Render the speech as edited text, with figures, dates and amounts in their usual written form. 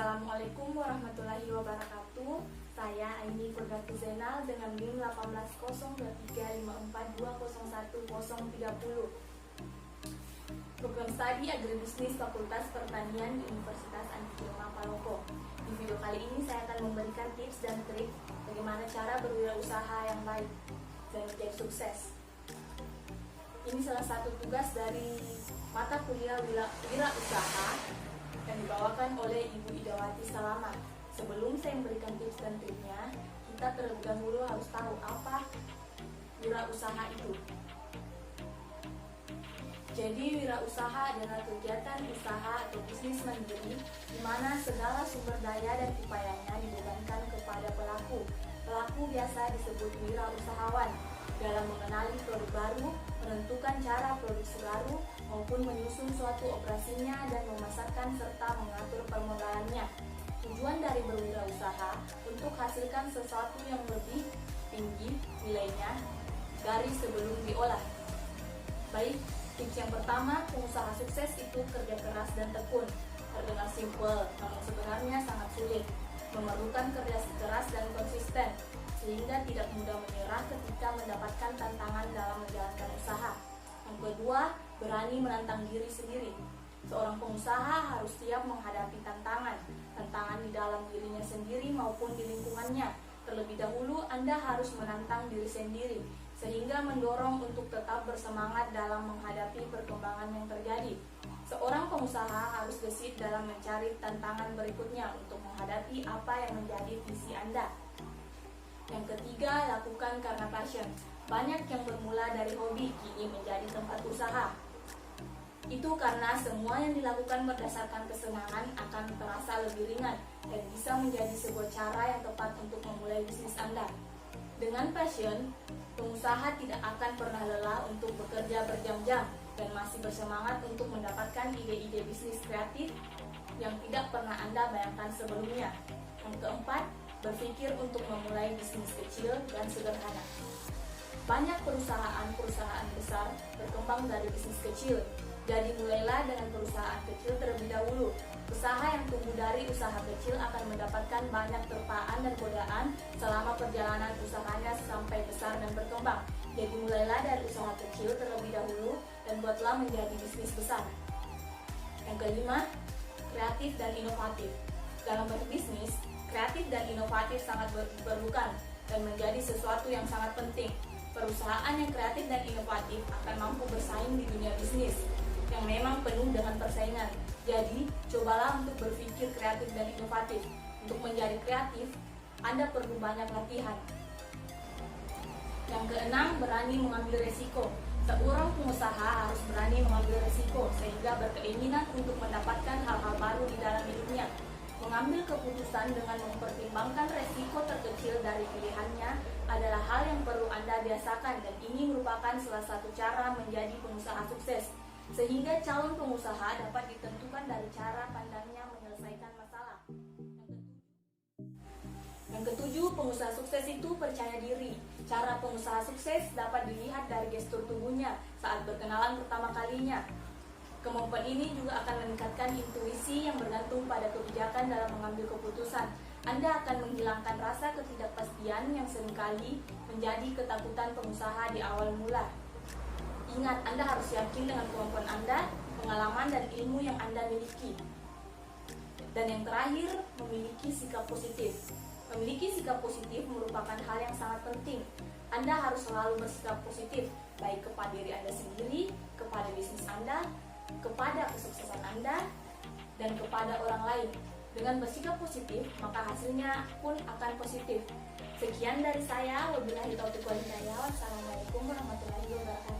Assalamualaikum warahmatullahi wabarakatuh. Saya Aini Kurniati Zainal dengan NIM 1803542011030. Program Studi Agribisnis Fakultas Pertanian di Universitas Andi Gilma Palopo. Di video kali ini saya akan memberikan tips dan trik bagaimana cara berwirausaha yang baik dan menjadi sukses. Ini salah satu tugas dari mata kuliah wirausaha yang dibawakan oleh Ibu Idawati Salama. Sebelum saya memberikan tips dan triknya, kita terlebih dahulu harus tahu apa wirausaha itu. Jadi wirausaha adalah kegiatan usaha atau bisnis mandiri di mana segala sumber daya dan upayanya dibebankan kepada pelaku. Pelaku biasa disebut wirausahawan dalam mengenali produk baru, menentukan cara produksi baru, maupun menyusun suatu operasinya dan memasarkan serta mengatur permodalannya. Tujuan dari berwirausaha untuk hasilkan sesuatu yang lebih tinggi nilainya dari sebelum diolah. Baik, tips yang pertama, pengusaha sukses itu kerja keras dan tekun. Terdengar simpel, namun sebenarnya sangat sulit. Memerlukan kerja keras dan konsisten, sehingga tidak mudah menyerah ketika mendapatkan tantangan dalam menjalankan usaha. Yang kedua, berani menantang diri sendiri. Seorang pengusaha harus siap menghadapi tantangan di dalam dirinya sendiri maupun di lingkungannya. Terlebih dahulu, Anda harus menantang diri sendiri, sehingga mendorong untuk tetap bersemangat dalam menghadapi perkembangan yang terjadi. Seorang pengusaha harus gesit dalam mencari tantangan berikutnya untuk menghadapi apa yang menjadi visi Anda. Yang ketiga, lakukan karena passion. Banyak yang bermula dari hobi kini menjadi tempat usaha. Itu karena semua yang dilakukan berdasarkan kesenangan akan terasa lebih ringan dan bisa menjadi sebuah cara yang tepat untuk memulai bisnis Anda. Dengan passion, pengusaha tidak akan pernah lelah untuk bekerja berjam-jam dan masih bersemangat untuk mendapatkan ide-ide bisnis kreatif yang tidak pernah Anda bayangkan sebelumnya. Yang keempat, berpikir untuk memulai bisnis kecil dan sederhana. Banyak perusahaan besar berkembang dari bisnis kecil. Jadi mulailah dengan perusahaan kecil terlebih dahulu. Usaha yang tumbuh dari usaha kecil akan mendapatkan banyak terpaan dan godaan selama perjalanan usahanya sampai besar dan berkembang. Jadi mulailah dari usaha kecil terlebih dahulu dan buatlah menjadi bisnis besar. Yang kelima, kreatif dan inovatif. Dalam berbisnis, kreatif dan inovatif sangat diperlukan dan menjadi sesuatu yang sangat penting. Perusahaan yang kreatif dan inovatif akan mampu bersaing di dunia bisnis yang memang penuh dengan persaingan. Jadi, cobalah untuk berpikir kreatif dan inovatif. Untuk menjadi kreatif, Anda perlu banyak latihan. Yang keenam, berani mengambil resiko. Seorang pengusaha harus berani mengambil resiko sehingga berkeinginan untuk mendapatkan hal-hal baru di dalam hidupnya. Mengambil keputusan dengan mempertimbangkan resiko terkecil dari pilihannya adalah hal yang perlu Anda biasakan dan ini merupakan salah satu cara menjadi pengusaha sukses. Sehingga calon pengusaha dapat ditentukan dari cara pandangnya menyelesaikan masalah. Yang ketujuh, pengusaha sukses itu percaya diri. Cara pengusaha sukses dapat dilihat dari gestur tubuhnya saat berkenalan pertama kalinya. Kemampuan ini juga akan meningkatkan intuisi yang bergantung pada kebijakan dalam mengambil keputusan. Anda akan menghilangkan rasa ketidakpastian yang seringkali menjadi ketakutan pengusaha di awal mula. Ingat, Anda harus yakin dengan kemampuan Anda, pengalaman dan ilmu yang Anda miliki. Dan yang terakhir, memiliki sikap positif. Memiliki sikap positif merupakan hal yang sangat penting. Anda harus selalu bersikap positif, baik kepada diri Anda sendiri, kepada bisnis Anda, kepada kesuksesan Anda, dan kepada orang lain. Dengan bersikap positif, maka hasilnya pun akan positif. Sekian dari saya. Wabillahi taufiq wal hidayah. Wassalamualaikum warahmatullahi wabarakatuh.